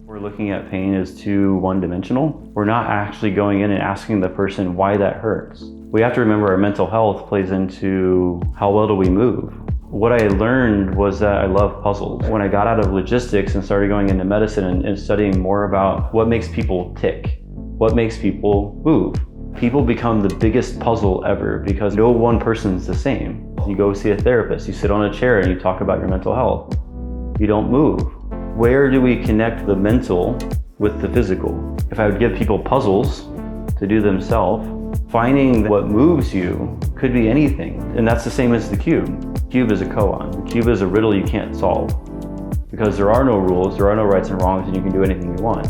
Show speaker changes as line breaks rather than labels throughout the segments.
We're looking at pain as too one-dimensional. We're not actually going in and asking the person why that hurts. We have to remember our mental health plays into how well do we move. What I learned was that I love puzzles. When I got out of logistics and started going into medicine and studying more about what makes people tick, what makes people move. People become the biggest puzzle ever because no one person's the same. You go see a therapist, you sit on a chair and you talk about your mental health. You don't move. Where do we connect the mental with the physical? If I would give people puzzles to do themselves, finding what moves you could be anything. And that's the same as the cube. The cube is a koan. The cube is a riddle you can't solve because there are no rules, there are no rights and wrongs, and you can do anything you want.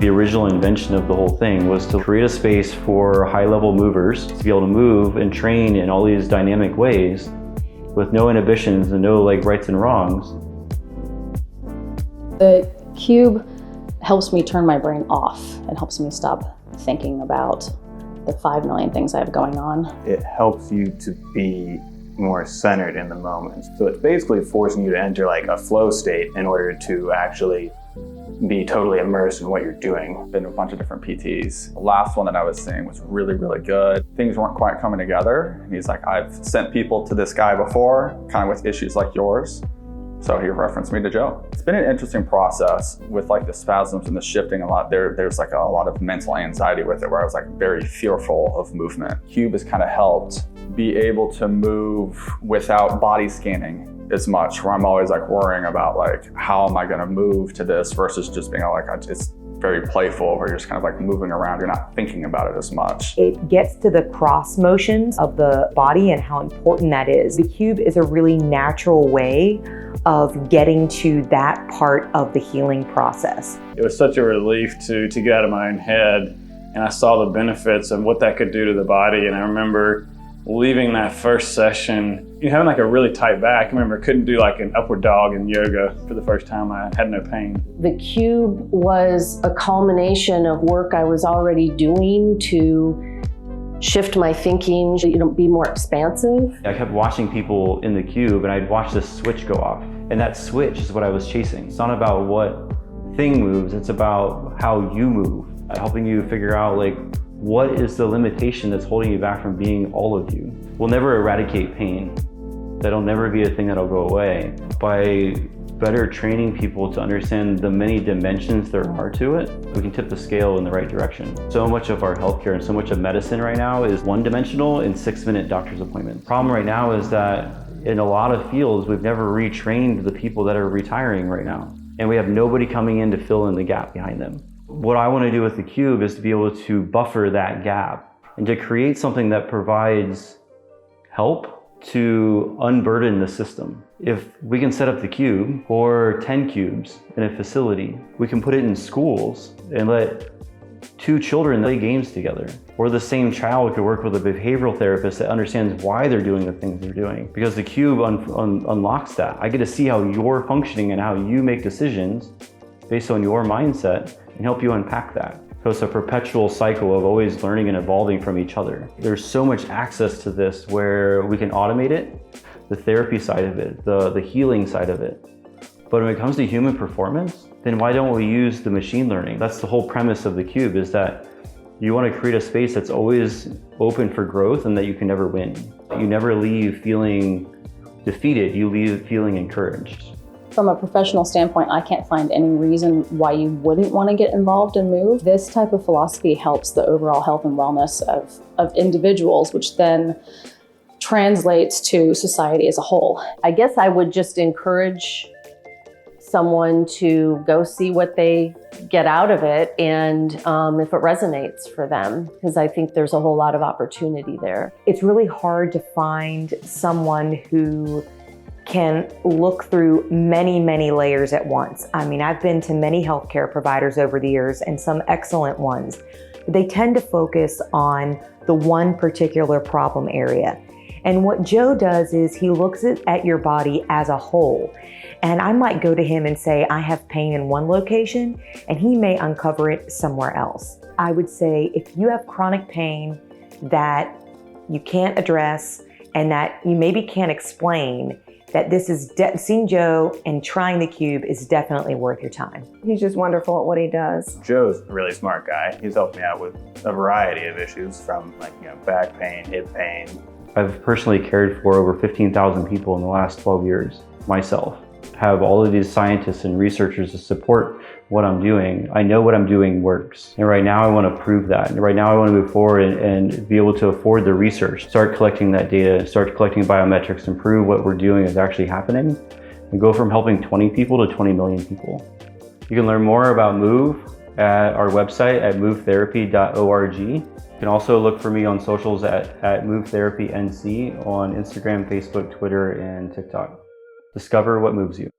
The original invention of the whole thing was to create a space for high-level movers to be able to move and train in all these dynamic ways with no inhibitions and no rights and wrongs.
The cube helps me turn my brain off and helps me stop thinking about the 5 million things I have going on.
It helps you to be more centered in the moment. So it's basically forcing you to enter a flow state in order to actually be totally immersed in what you're doing.
Been to a bunch of different PTs. The last one that I was seeing was really, really good. Things weren't quite coming together. And he's like, I've sent people to this guy before, kind of with issues like yours. So he referenced me to Joe. It's been an interesting process with the spasms and the shifting a lot. There's a lot of mental anxiety with it where I was very fearful of movement. Cube has kind of helped be able to move without body scanning as much, where I'm always worrying about how am I gonna move to this versus just being it's very playful where you're just kind of moving around, you're not thinking about it as much.
It gets to the cross motions of the body and how important that is. The cube is a really natural way of getting to that part of the healing process.
It was such a relief to get out of my own head, and I saw the benefits of what that could do to the body. And I remember leaving that first session, having a really tight back. I remember I couldn't do an upward dog in yoga for the first time. I had no pain.
The cube was a culmination of work I was already doing to shift my thinking, be more expansive.
I kept watching people in the cube and I'd watch this switch go off. And that switch is what I was chasing. It's not about what thing moves, it's about how you move. Helping you figure out what is the limitation that's holding you back from being all of you. We'll never eradicate pain. That'll never be a thing that'll go away. By better training people to understand the many dimensions there are to it, we can tip the scale in the right direction. So much of our healthcare and so much of medicine right now is one-dimensional in 6-minute doctor's appointment. Problem right now is that in a lot of fields, we've never retrained the people that are retiring right now. And we have nobody coming in to fill in the gap behind them. What I want to do with the cube is to be able to buffer that gap and to create something that provides help to unburden the system. If we can set up the cube or 10 cubes in a facility, we can put it in schools and let 2 children play games together. Or the same child could work with a behavioral therapist that understands why they're doing the things they're doing. Because the cube unlocks that. I get to see how you're functioning and how you make decisions based on your mindset and help you unpack that. So it's a perpetual cycle of always learning and evolving from each other. There's so much access to this where we can automate it, the therapy side of it, the healing side of it. But when it comes to human performance, then why don't we use the machine learning? That's the whole premise of the cube, is that you want to create a space that's always open for growth and that you can never win. You never leave feeling defeated, you leave feeling encouraged.
From a professional standpoint, I can't find any reason why you wouldn't want to get involved and move. This type of philosophy helps the overall health and wellness of individuals, which then translates to society as a whole.
I guess I would just encourage someone to go see what they get out of it and if it resonates for them, because I think there's a whole lot of opportunity there.
It's really hard to find someone who can look through many, many layers at once. I mean, I've been to many healthcare providers over the years and some excellent ones. They tend to focus on the one particular problem area. And what Joe does is he looks at your body as a whole. And I might go to him and say, I have pain in one location, and he may uncover it somewhere else. I would say if you have chronic pain that you can't address and that you maybe can't explain, that this is seeing Joe and trying the cube is definitely worth your time.
He's just wonderful at what he does.
Joe's a really smart guy. He's helped me out with a variety of issues from back pain, hip pain.
I've personally cared for over 15,000 people in the last 12 years myself. Have all of these scientists and researchers to support what I'm doing. I know what I'm doing works. And right now I want to prove that. And right now I want to move forward and be able to afford the research, start collecting that data, start collecting biometrics and prove what we're doing is actually happening and go from helping 20 people to 20 million people. You can learn more about Move at our website at movetherapy.org. You can also look for me on socials at MoveTherapyNC on Instagram, Facebook, Twitter, and TikTok. Discover what moves you.